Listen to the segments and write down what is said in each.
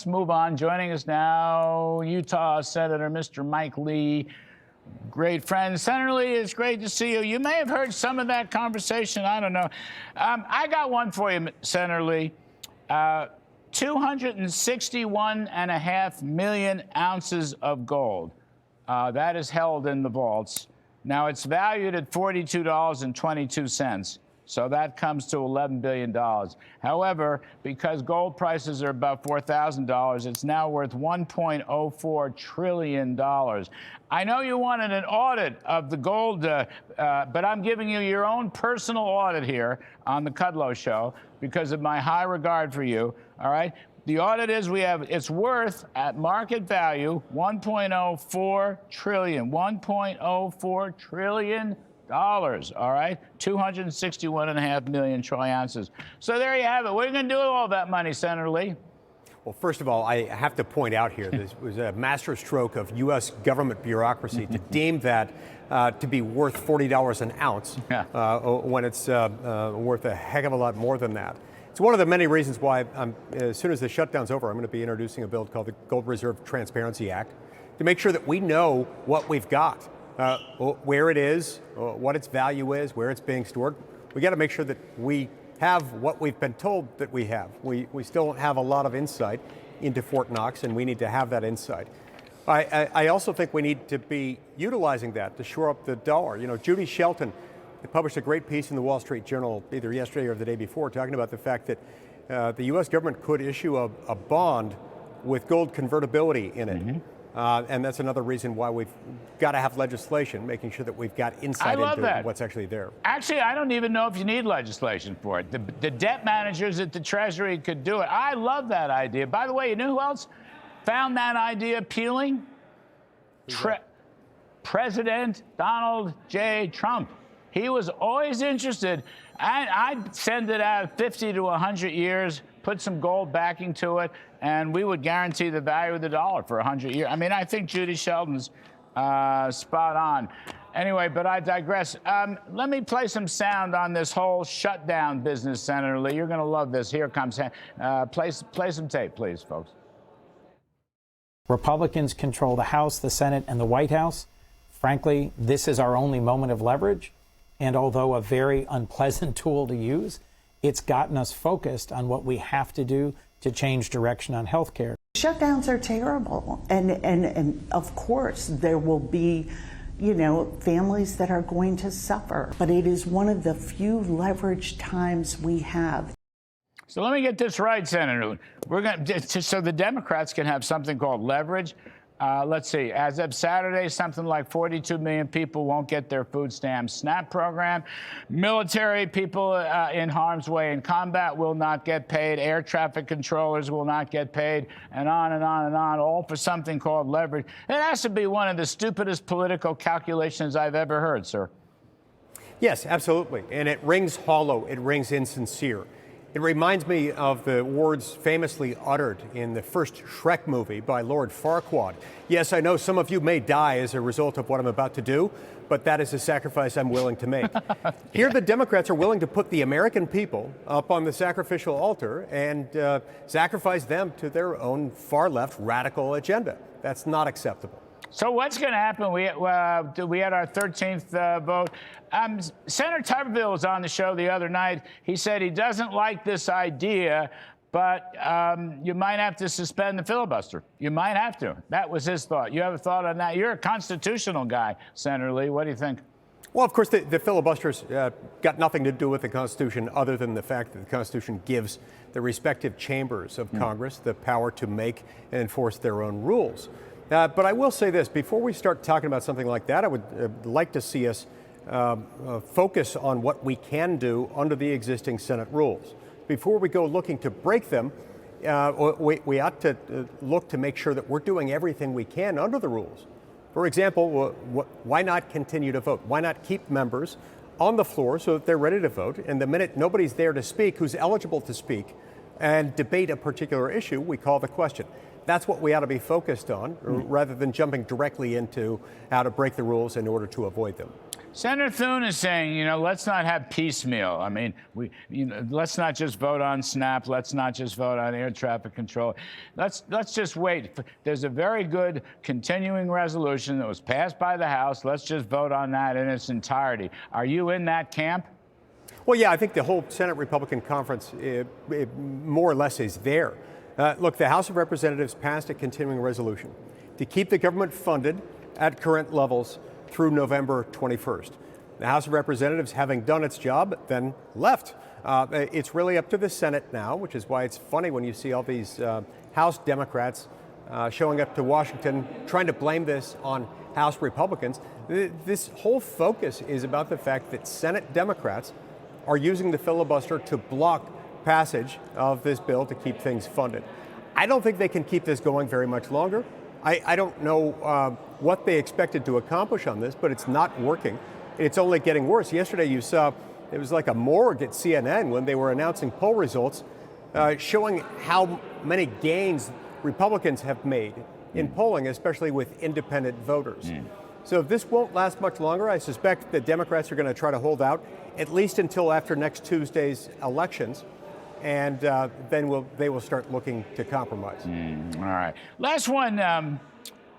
let's move on. Joining us now, Utah Senator Mr. Mike Lee. Great friend. Senator Lee, it's great to see you. You may have heard some of that conversation. I don't know. I got one for you, Senator Lee. 261.5 million ounces of gold. That is held in the vaults. Now, it's valued at $42.22. So that comes to $11 billion. However, because gold prices are about $4,000, it's now worth $1.04 trillion. I know you wanted an audit of the gold, but I'm giving you your own personal audit here on the Kudlow Show because of my high regard for you, all right? The audit is it's worth at market value $1.04 trillion, $1.04 trillion. All right, 261.5 million troy ounces. So there you have it. What are you going to do with all that money, Senator Lee? Well, first of all, I have to point out here, this was a masterstroke of U.S. government bureaucracy to deem that to be worth $40 an ounce when it's worth a heck of a lot more than that. It's one of the many reasons why, as soon as the shutdown's over, I'm going to be introducing a bill called the Gold Reserve Transparency Act to make sure that we know what we've got. Where it is, what its value is, where it's being stored. We got to make sure that we have what we've been told that we have. We still don't have a lot of insight into Fort Knox, and we need to have that insight. I also think we need to be utilizing that to shore up the dollar. You know, Judy Shelton published a great piece in the Wall Street Journal either yesterday or the day before talking about the fact that the U.S. government could issue a bond with gold convertibility in it. Mm-hmm. And that's another reason why we've got to have legislation, making sure that we've got insight into what's actually there. Actually, I don't even know if you need legislation for it. The debt managers at the Treasury could do it. I love that idea. By the way, you know who else found that idea appealing? President Donald J. Trump. He was always interested. I'd send it out 50 to 100 years, put some gold backing to it, and we would guarantee the value of the dollar for 100 years. I mean, I think Judy Shelton's spot on. Anyway, but I digress. Let me play some sound on this whole shutdown business, Senator Lee. You're going to love this. Here comes. Play some tape, please, folks. Republicans control the House, the Senate, and the White House. Frankly, this is our only moment of leverage. And although a very unpleasant tool to use, it's gotten us focused on what we have to do to change direction on health care. Shutdowns are terrible. And of course, there will be, families that are going to suffer. But it is one of the few leverage times we have. So let me get this right, Senator. We're going so the Democrats can have something called leverage. Let's see, as of Saturday, something like 42 million people won't get their food stamps SNAP program. Military people in harm's way in combat will not get paid. Air traffic controllers will not get paid, and on and on and on, all for something called leverage. It has to be one of the stupidest political calculations I've ever heard, sir. Yes, absolutely. And it rings hollow. It rings insincere. It reminds me of the words famously uttered in the first Shrek movie by Lord Farquaad. Yes, I know some of you may die as a result of what I'm about to do, but that is a sacrifice I'm willing to make. Here, the Democrats are willing to put the American people up on the sacrificial altar and sacrifice them to their own far-left radical agenda. That's not acceptable. So what's going to happen? We had our 13th vote. Senator Tuberville was on the show the other night. He said he doesn't like this idea, but you might have to suspend the filibuster. You might have to. That was his thought. You have a thought on that? You're a constitutional guy, Senator Lee. What do you think? Well, of course, the filibuster's got nothing to do with the Constitution other than the fact that the Constitution gives the respective chambers of Congress the power to make and enforce their own rules. But I will say this, before we start talking about something like that, I would like to see us focus on what we can do under the existing Senate rules. Before we go looking to break them, we ought to look to make sure that we're doing everything we can under the rules. For example, why not continue to vote? Why not keep members on the floor so that they're ready to vote? And the minute nobody's there to speak, who's eligible to speak and debate a particular issue, we call the question. That's what we ought to be focused on, rather than jumping directly into how to break the rules in order to avoid them. Senator Thune is saying, let's not have piecemeal. I mean, let's not just vote on SNAP. Let's not just vote on air traffic control. Let's just wait. There's a very good continuing resolution that was passed by the House. Let's just vote on that in its entirety. Are you in that camp? Well, yeah, I think the whole Senate Republican conference it more or less is there. Look, the House of Representatives passed a continuing resolution to keep the government funded at current levels through November 21st. The House of Representatives, having done its job, then left. It's really up to the Senate now, which is why it's funny when you see all these House Democrats showing up to Washington trying to blame this on House Republicans. This whole focus is about the fact that Senate Democrats are using the filibuster to block passage of this bill to keep things funded. I don't think they can keep this going very much longer. I don't know what they expected to accomplish on this, but it's not working. It's only getting worse. Yesterday you saw it was like a morgue at CNN when they were announcing poll results showing how many gains Republicans have made in polling, especially with independent voters. So if this won't last much longer, I suspect the Democrats are going to try to hold out at least until after next Tuesday's elections. And then they will start looking to compromise. All right. Last one,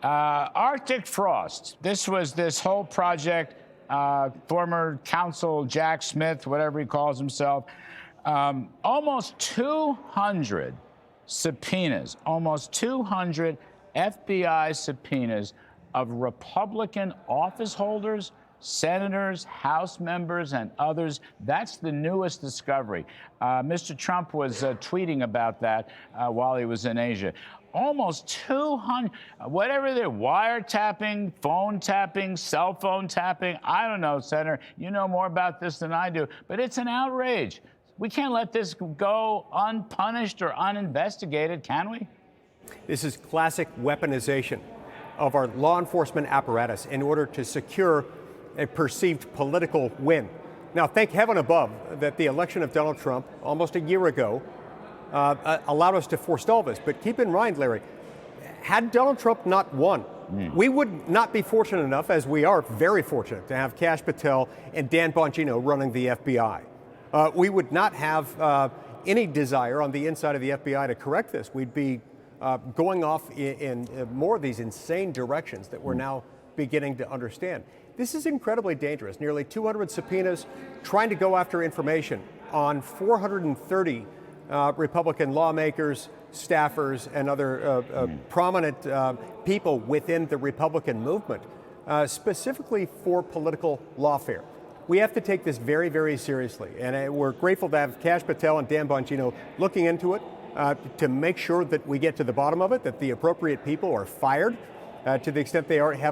Arctic frost. This was this whole project, former counsel Jack Smith, whatever he calls himself, almost 200 subpoenas, almost 200 FBI subpoenas of Republican office holders, senators, House members, and others. That's the newest discovery. Mr. Trump was tweeting about that while he was in Asia. Almost 200, whatever they're wiretapping, phone tapping, cell phone tapping. I don't know, Senator. You know more about this than I do, but it's an outrage. We can't let this go unpunished or uninvestigated, can we? This is classic weaponization of our law enforcement apparatus in order to secure a perceived political win. Now, thank heaven above that the election of Donald Trump almost a year ago allowed us to forestall this. But keep in mind, Larry, had Donald Trump not won, we would not be fortunate enough, as we are very fortunate, to have Kash Patel and Dan Bongino running the FBI. We would not have any desire on the inside of the FBI to correct this. We'd be going off in more of these insane directions that we're now beginning to understand. This is incredibly dangerous. Nearly 200 subpoenas trying to go after information on 430 Republican lawmakers, staffers, and other prominent people within the Republican movement, specifically for political lawfare. We have to take this very, very seriously, and we're grateful to have Kash Patel and Dan Bongino looking into it to make sure that we get to the bottom of it, that the appropriate people are fired to the extent they have